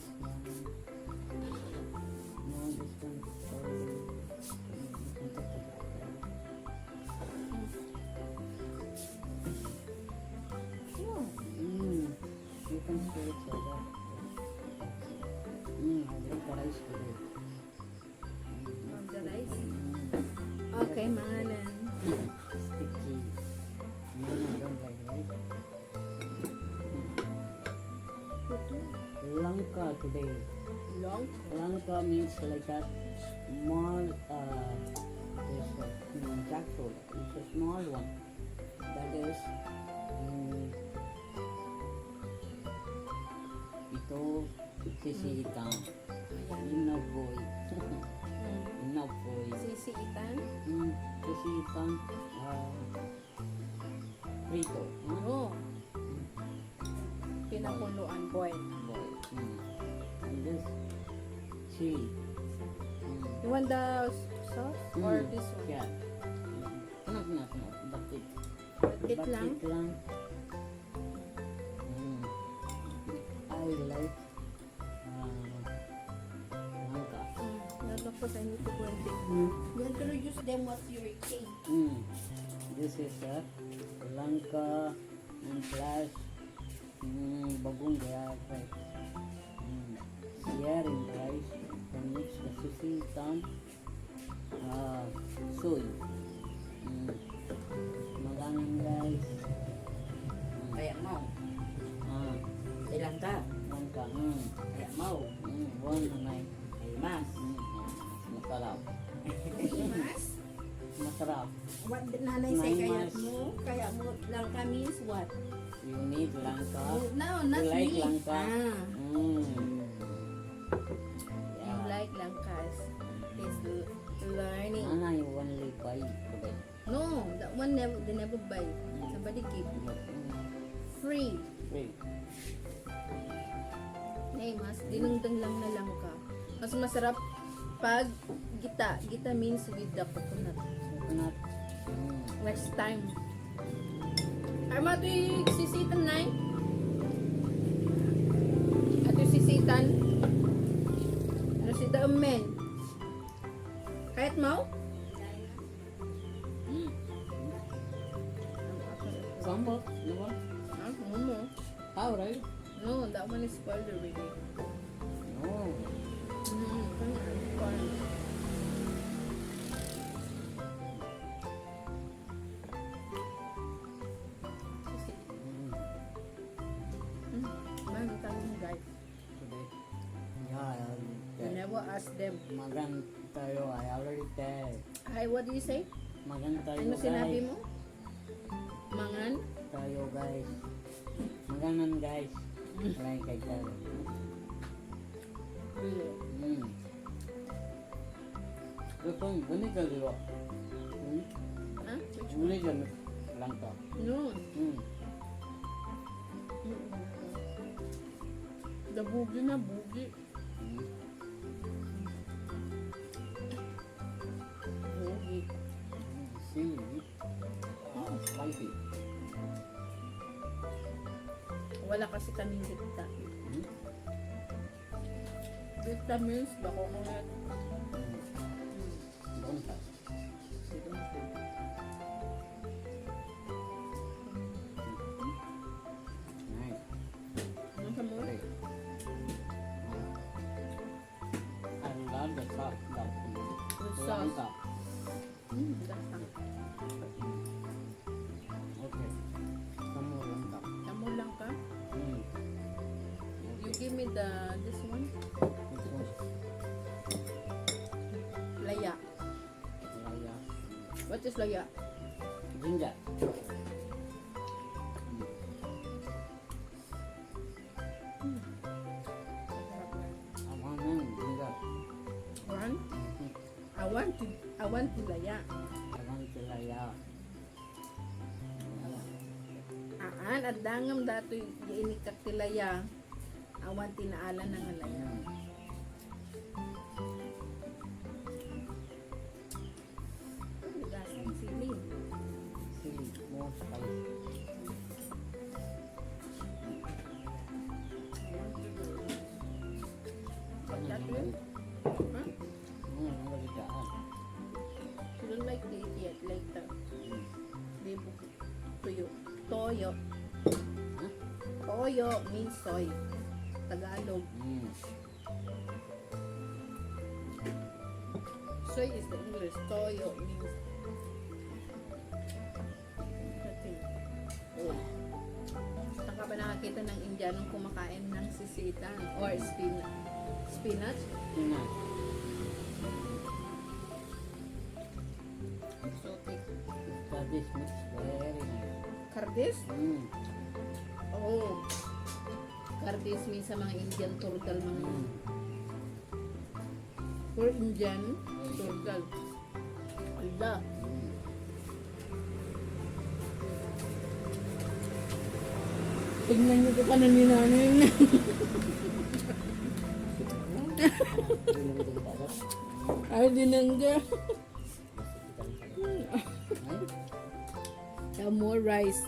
this one. No, this one. You can stir it so that. I like the rice today. Of the rice. Okay, mahalan. Sticky. No, I don't like rice. Lanka today. Long. Lanka means like a small this jackfruit. It's a small one. That is ito sisitan. Ayan. Inaboy. Inaboy. Sisiitan. Sisitan. Prito. Oo. Pinakuluan. Boy. Boy. And this chili. You want the sauce or this one? Yeah. Not. Bakit. Bakit lang? Bakit lang. I like Lanka. Of course, I need to go and take. You want to use them what you're eating. This is Lanka and plus bagong gaya rice. Here in rice, then mix the sisitan, soy. Magalang guys. Kaya mau. Ilang ka? Langka. Kaya mau. One night. Ay mas. Masarap. Mas? Masarap. What the nanay say Nine kaya mas. mo? Kaya mo lang means what? You need langka. No, not You like me. langka? You like langkas. Is learning. Ana, you only buy today. No, that one they never buy. Somebody give. Free. Wait. Hey, mas dinungdang lang na langka. Mas masarap pag gita. Gita means with the coconut. Coconut. Next time. Arma ito yung sisitan na Ito yung sisitan. Ano si Daumen? Kahit mau? Sambal. You want? No. How, right? No, that one is spoiled already. No. Guys. Today. Yeah, I already You tell. never ask them. Magan tayo. I already tell. Hi, what do you say? Magan tayo, Ano sinabi guys. mo? Mangan? Tayo, guys. Maganan, guys. Like I tell. Ito, gani ka diba? Huh? Which Uli ka lang to. No. The bugi na bugi. Bugi. Sili. Spicy. Wala kasi kaming gita. Gita means the coconut. Bonta. Nice. Ano sa mo? Okay. I love the sauce. With sauce. Langka. Gata. Okay. Kamu langka. Tamo lang ka? You give me this one? Laya. Laya. What is laya? Ginger. Awanan, ginger. One? I want to laya. Awan laya. Aan, at dangam dato iinikat tilaya. Awan tinaalan ng laya. Lasang sili. Sili. More spicy. Catherine? Huh? Nagalitaan. She don't like to eat yet, later. Mm. They tuyo. Toyo. Huh? Toyo means soy. Tagalog. Mm. Soy is the English. Toyo means nothing. Oh. Saan ka ba nakakita ng Indianong kumakain ng sisitan or spinach? Spinach? Tingnan. Exotic. This mix very nice. Kardis? Mm. Oh. Kardis means sa mga Indian turtle mga Mm. or Indian turtle. Ala. Mm. Tingnan niyo ko kanan ni nanay. Ay, dinangga. More rice.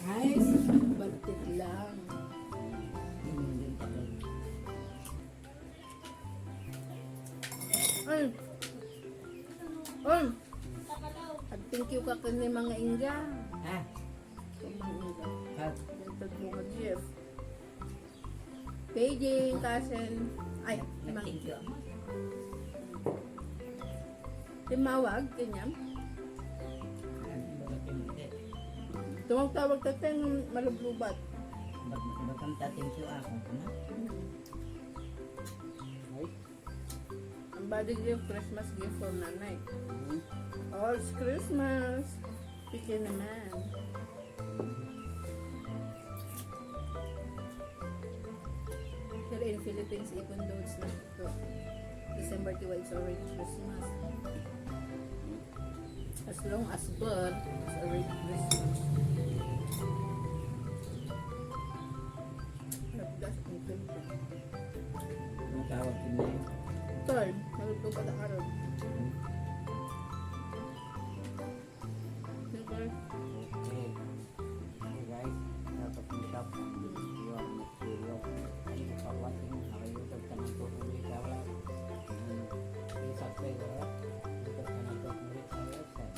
Rice? Baltit lang. Ay! Ay! Thank you ka kani mga Inga. Ha? Mga Inga. Ha? Dito mga Jeff. Paging, kasen. Ay, mga Thank you. timawag, ganyan. Tumawag-tawag ka tayo malublubat. Bakam thank you ako na. Ay. Ang body gift, Christmas gift for nanay. Mm. Oh, it's Christmas. Sige naman. Pero in Philippines, even though it's not December 2, it's already Christmas. As long as birth, it's already Christmas. Nagdas ang pinto. Ang tawag ko na yun. Turn, nalito pa na karoon. Okay. Okay. Hey guys, natapos shop and you are next video. Thank you for watching our YouTube channel to Hungry Traveler. And please subscribe our YouTube channel to Hungry Travelers and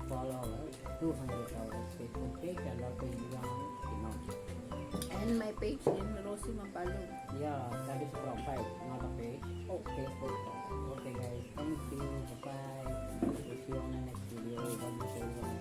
follow our 200 Travelers Facebook page and also Young Pinoy. And my page in Rosie Mapalong. Yeah, that is profile, not a page. Oh. Facebook. Okay guys, thank you. Bye bye. See you on the next video. God bless everyone.